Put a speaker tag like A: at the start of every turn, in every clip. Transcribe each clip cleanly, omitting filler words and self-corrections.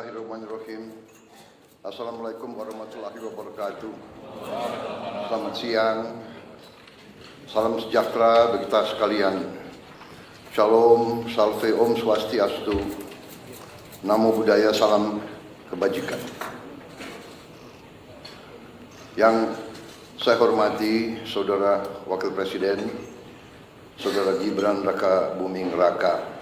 A: Bismillahirrahmanirrahim. Assalamualaikum warahmatullahi wabarakatuh. Selamat siang. Salam sejahtera bagi kita sekalian. Shalom, salve, om swastiastu. Namo buddhaya, salam kebajikan. Yang saya hormati Saudara Wakil Presiden, Saudara Gibran Raka Buming Raka,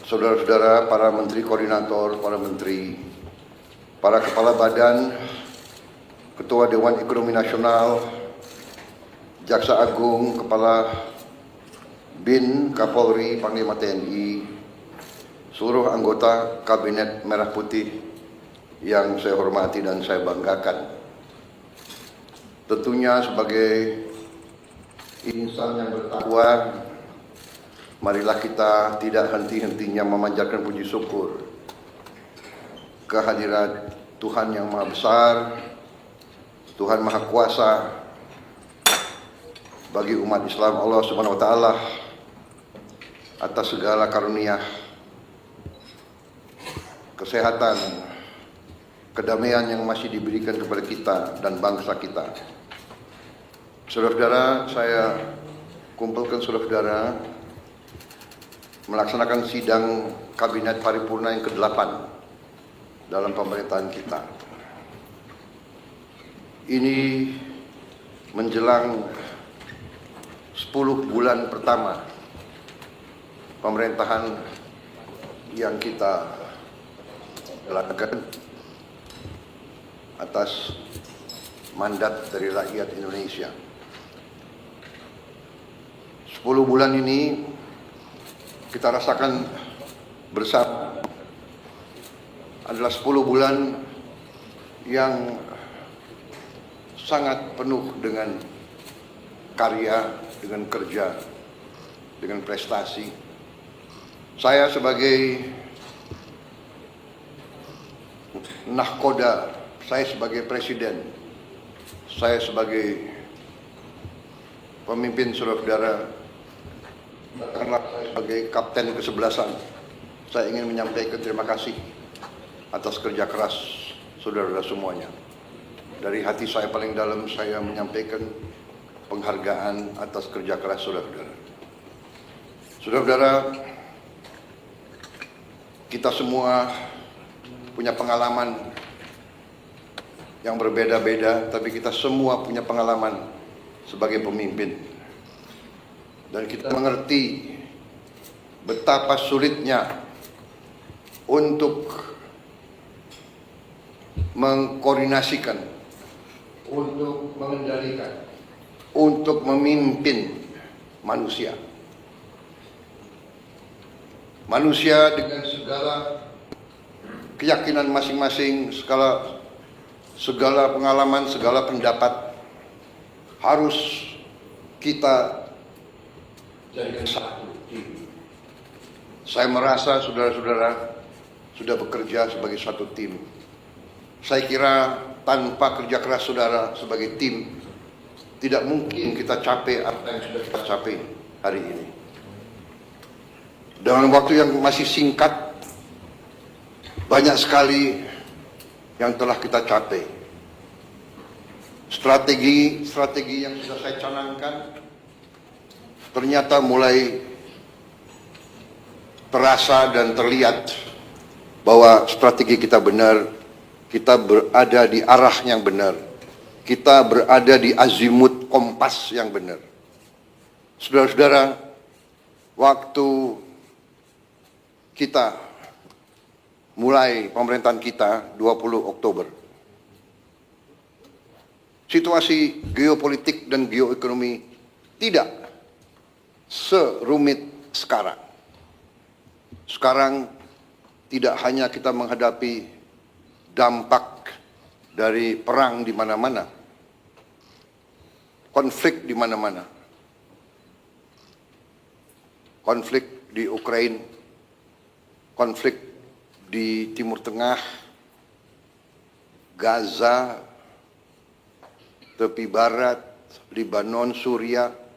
A: saudara-saudara para menteri koordinator, para menteri, para kepala badan, ketua Dewan Ekonomi Nasional, Jaksa Agung, Kepala BIN, Kapolri, Panglima TNI, seluruh anggota Kabinet Merah Putih yang saya hormati dan saya banggakan. Tentunya sebagai insan yang bertakwa, marilah kita tidak henti-hentinya memanjatkan puji syukur kehadirat Tuhan yang Maha Besar, Tuhan Maha Kuasa bagi umat Islam Allah Subhanahu wa taala atas segala karunia, kesehatan, kedamaian yang masih diberikan kepada kita dan bangsa kita. Saudara-saudara, saya kumpulkan saudara-saudara melaksanakan sidang Kabinet Paripurna yang ke-8 dalam pemerintahan kita. Ini menjelang 10 bulan pertama pemerintahan yang kita lakukan atas mandat dari rakyat Indonesia. 10 bulan ini kita rasakan bersama adalah 10 bulan yang sangat penuh dengan karya, dengan kerja, dengan prestasi. Saya sebagai nahkoda, saya sebagai presiden, saya sebagai pemimpin saudara-saudara, karena sebagai kapten kesebelasan, saya ingin menyampaikan terima kasih atas kerja keras saudara-saudara semuanya. Dari hati saya paling dalam, saya menyampaikan penghargaan atas kerja keras saudara-saudara. Saudara-saudara, kita semua punya pengalaman yang berbeda-beda, tapi kita semua punya pengalaman sebagai pemimpin. Dan kita mengerti betapa sulitnya untuk mengkoordinasikan, untuk mengendalikan, untuk memimpin manusia. Manusia dengan segala keyakinan masing-masing, segala pengalaman, segala pendapat harus kita jadikan satu tim. Saya merasa saudara-saudara sudah bekerja sebagai satu tim. Saya kira tanpa kerja keras saudara sebagai tim, tidak mungkin kita capai apa yang sudah kita capai hari ini. Dalam waktu yang masih singkat, banyak sekali yang telah kita capai. Strategi yang sudah saya canangkan ternyata mulai terasa dan terlihat bahwa strategi kita benar, kita berada di arah yang benar, kita berada di azimut kompas yang benar. Saudara-saudara, waktu kita mulai pemerintahan kita 20 Oktober, situasi geopolitik dan geoekonomi tidak serumit sekarang. Sekarang tidak hanya kita menghadapi dampak dari perang di mana-mana, konflik di mana-mana, konflik di Ukraina, konflik di Timur Tengah, Gaza, tepi barat, Libanon, Suriah,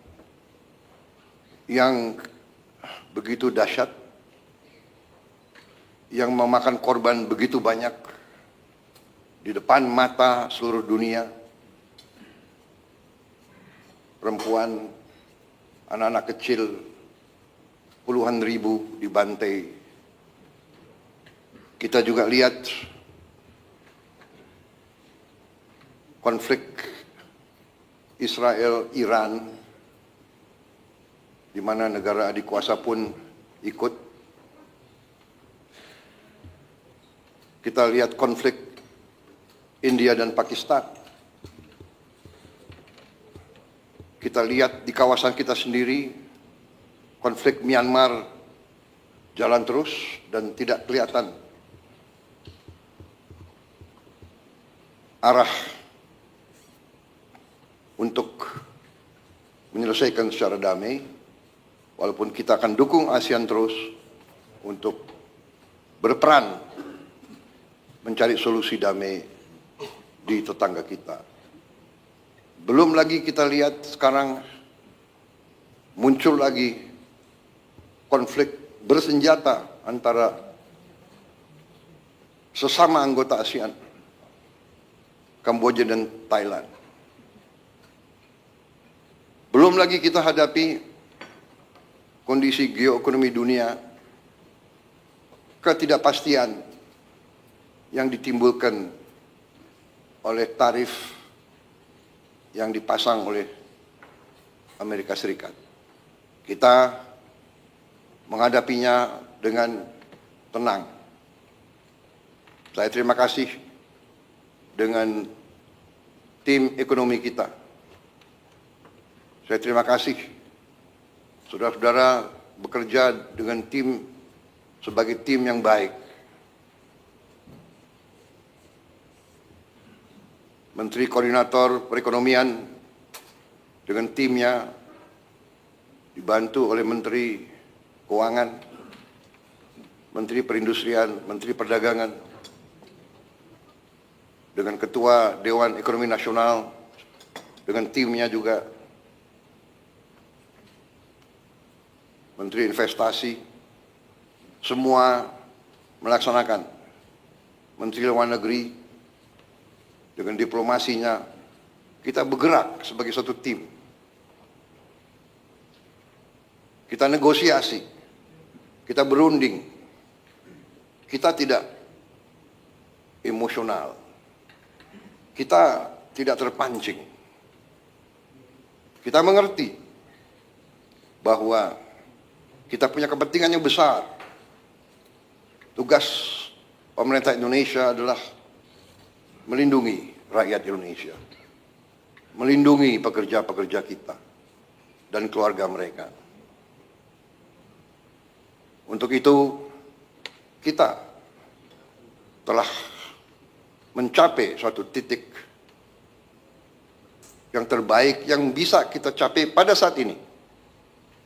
A: yang begitu dahsyat. yang memakan korban begitu banyak di depan mata seluruh dunia. Perempuan, anak-anak kecil, puluhan ribu dibantai. Kita juga lihat konflik Israel-Iran, di mana negara adik kuasa pun ikut. Kita lihat konflik India dan Pakistan. Kita lihat di kawasan kita sendiri, konflik Myanmar jalan terus dan tidak kelihatan arah untuk menyelesaikan secara damai, walaupun kita akan dukung ASEAN terus untuk berperan mencari solusi damai di tetangga kita. Belum lagi kita lihat sekarang muncul lagi konflik bersenjata antara sesama anggota ASEAN, Kamboja dan Thailand. Belum lagi kita hadapi kondisi geoekonomi dunia, ketidakpastian yang ditimbulkan oleh tarif yang dipasang oleh Amerika Serikat. Kita menghadapinya dengan tenang. Saya terima kasih dengan tim ekonomi kita. Saya terima kasih saudara-saudara bekerja dengan tim sebagai tim yang baik. Menteri Koordinator Perekonomian dengan timnya dibantu oleh Menteri Keuangan, Menteri Perindustrian, Menteri Perdagangan, dengan Ketua Dewan Ekonomi Nasional, dengan timnya juga, Menteri Investasi, semua melaksanakan. Menteri Luar Negeri, dengan diplomasinya, kita bergerak sebagai satu tim. Kita negosiasi, kita berunding, kita tidak emosional, kita tidak terpancing. Kita mengerti bahwa kita punya kepentingan yang besar. Tugas pemerintah Indonesia adalah melindungi rakyat Indonesia, melindungi pekerja-pekerja kita dan keluarga mereka. Untuk itu, kita telah mencapai suatu titik yang terbaik yang bisa kita capai pada saat ini.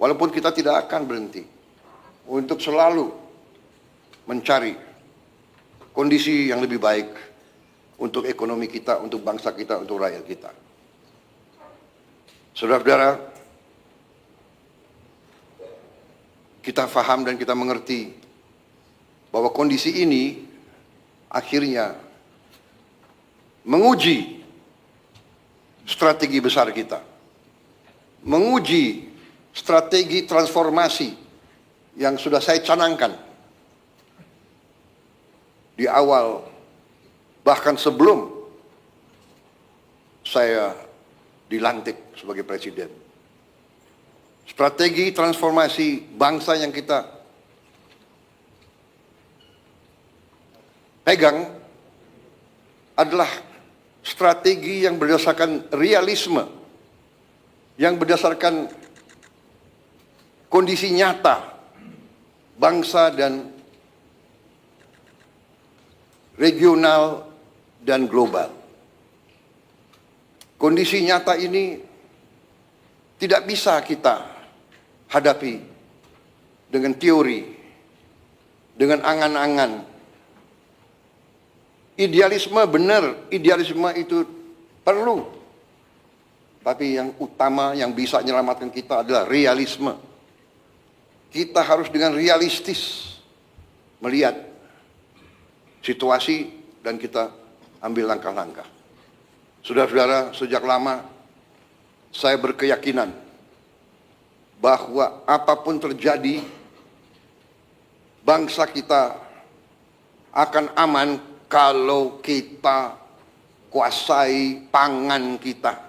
A: Walaupun kita tidak akan berhenti untuk selalu mencari kondisi yang lebih baik untuk ekonomi kita, untuk bangsa kita, untuk rakyat kita. Saudara-saudara, kita faham dan kita mengerti bahwa kondisi ini akhirnya menguji strategi besar kita, menguji strategi transformasi yang sudah saya canangkan di awal, bahkan sebelum saya dilantik sebagai presiden. Strategi transformasi bangsa yang kita pegang adalah strategi yang berdasarkan realisme, yang berdasarkan kondisi nyata bangsa dan regional dan global. Kondisi nyata ini tidak bisa kita hadapi dengan teori, dengan angan-angan. Idealisme benar, idealisme itu perlu. Tapi yang utama yang bisa menyelamatkan kita adalah realisme. Kita harus dengan realistis melihat situasi dan kita ambil langkah-langkah. Saudara-saudara, sejak lama saya berkeyakinan bahwa apapun terjadi, bangsa kita akan aman kalau kita kuasai pangan kita.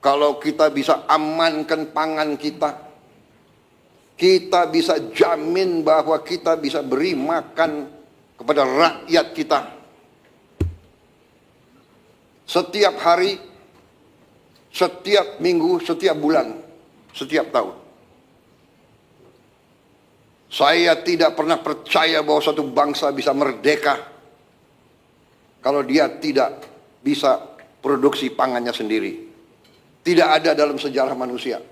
A: Kalau kita bisa amankan pangan kita, kita bisa jamin bahwa kita bisa beri makan kepada rakyat kita. Setiap hari, setiap minggu, setiap bulan, setiap tahun. Saya tidak pernah percaya bahwa suatu bangsa bisa merdeka kalau dia tidak bisa produksi pangannya sendiri. Tidak ada dalam sejarah manusia.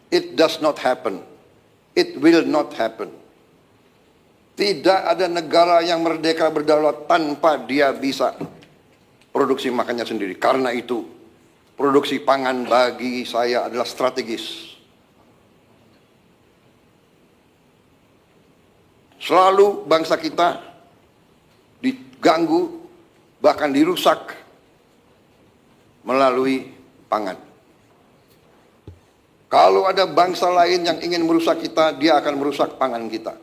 A: It does not happen. It will not happen. Tidak ada negara yang merdeka berdaulat tanpa dia bisa produksi makannya sendiri. Karena itu, produksi pangan bagi saya adalah strategis. Selalu bangsa kita diganggu, bahkan dirusak melalui pangan. Kalau ada bangsa lain yang ingin merusak kita, dia akan merusak pangan kita.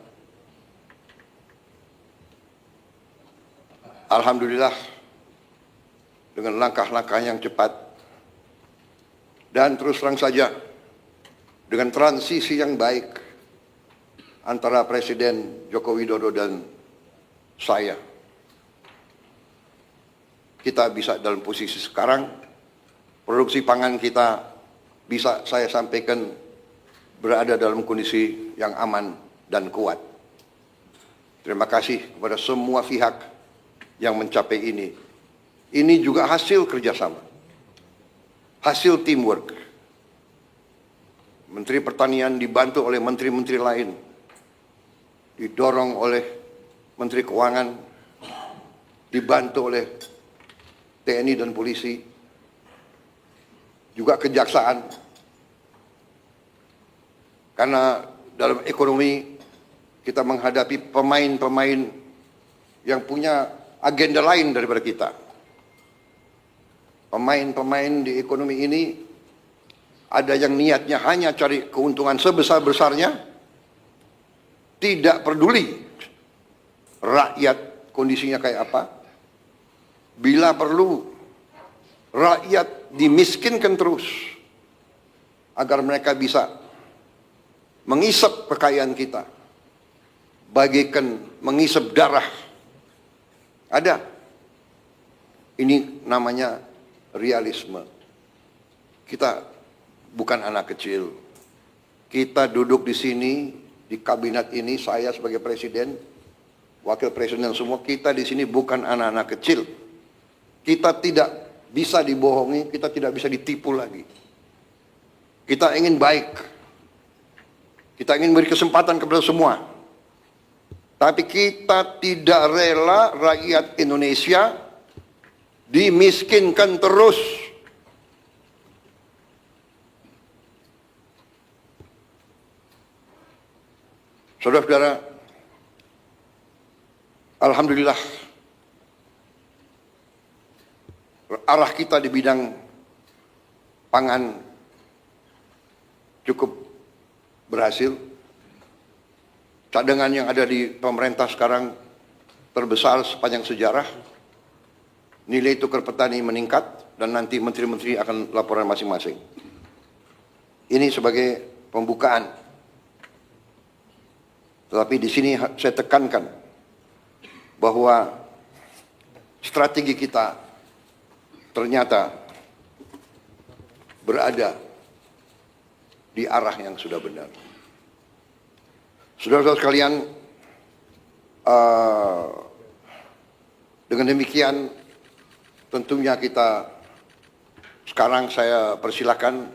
A: Alhamdulillah, dengan langkah-langkah yang cepat, dan terus terang saja, dengan transisi yang baik, antara Presiden Joko Widodo dan saya, kita bisa dalam posisi sekarang, produksi pangan kita bisa saya sampaikan berada dalam kondisi yang aman dan kuat. Terima kasih kepada semua pihak yang mencapai ini. Ini juga hasil kerjasama, hasil teamwork. Menteri Pertanian dibantu oleh menteri-menteri lain, didorong oleh Menteri Keuangan, dibantu oleh TNI dan polisi, juga kejaksaan. Karena dalam ekonomi kita menghadapi pemain-pemain yang punya agenda lain daripada kita. Pemain-pemain di ekonomi ini ada yang niatnya hanya cari keuntungan sebesar-besarnya, tidak peduli rakyat kondisinya kayak apa. Bila perlu, rakyat dimiskinkan terus agar mereka bisa mengisap kekayaan kita, bagaikan mengisap darah. Ada. Ini namanya realisme. Kita bukan anak kecil. Kita duduk di sini, di kabinet ini, saya sebagai presiden, wakil presiden semua, kita di sini bukan anak-anak kecil. Kita tidak bisa dibohongi, kita tidak bisa ditipu lagi. Kita ingin baik. Kita ingin beri kesempatan kepada semua. Tapi kita tidak rela rakyat Indonesia dimiskinkan terus. Saudara-saudara, alhamdulillah arah kita di bidang pangan cukup berhasil. Cadangan yang ada di pemerintah sekarang terbesar sepanjang sejarah. Nilai tukar petani meningkat dan nanti menteri-menteri akan laporan masing-masing. Ini sebagai pembukaan. Tetapi di sini saya tekankan bahwa strategi kita ternyata berada di arah yang sudah benar. Saudara-saudara sekalian, dengan demikian tentunya kita sekarang saya persilakan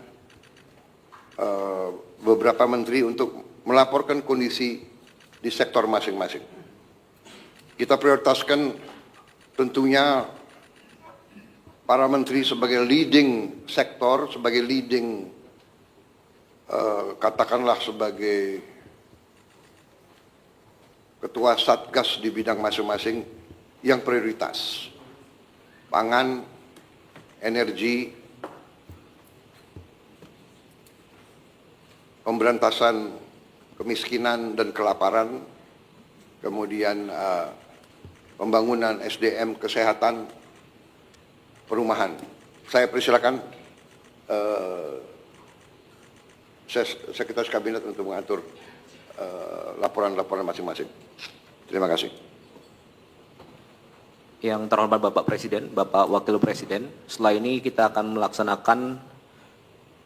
A: beberapa menteri untuk melaporkan kondisi di sektor masing-masing. Kita prioritaskan tentunya para menteri sebagai leading sektor, sebagai leading katakanlah sebagai ketua Satgas di bidang masing-masing yang prioritas. Pangan, energi, pemberantasan kemiskinan dan kelaparan, kemudian pembangunan SDM, kesehatan, perumahan. Saya persilakan Sekretaris Kabinet untuk mengatur laporan-laporan masing-masing. Terima kasih.
B: Yang terhormat Bapak Presiden, Bapak Wakil Presiden, setelah ini kita akan melaksanakan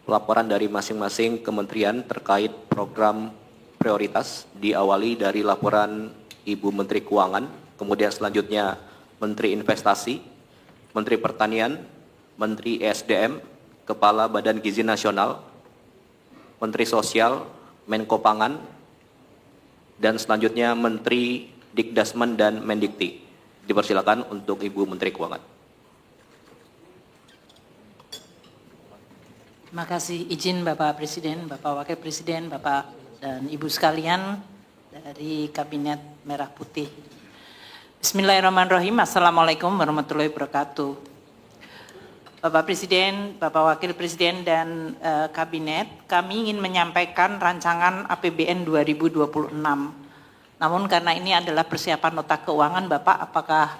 B: laporan dari masing-masing kementerian terkait program prioritas, diawali dari laporan Ibu Menteri Keuangan, kemudian selanjutnya Menteri Investasi, Menteri Pertanian, Menteri ESDM, Kepala Badan Gizi Nasional, Menteri Sosial, Menko Pangan, dan selanjutnya Menteri Dikdasmen dan Mendikti. Dipersilakan untuk Ibu Menteri Keuangan.
C: Terima kasih. Izin Bapak Presiden, Bapak Wakil Presiden, Bapak dan Ibu sekalian dari Kabinet Merah Putih. Bismillahirrahmanirrahim. Assalamualaikum warahmatullahi wabarakatuh. Bapak Presiden, Bapak Wakil Presiden dan Kabinet, kami ingin menyampaikan rancangan APBN 2026. Namun karena ini adalah persiapan nota keuangan, Bapak, apakah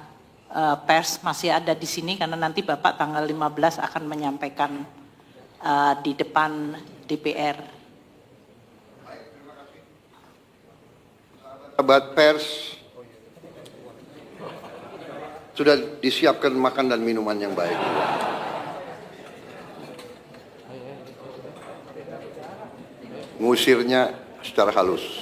C: pers masih ada di sini? Karena nanti Bapak tanggal 15 akan menyampaikan di depan DPR.
A: Sahabat pers, sudah disiapkan makan dan minuman yang baik. Ngusirnya secara halus.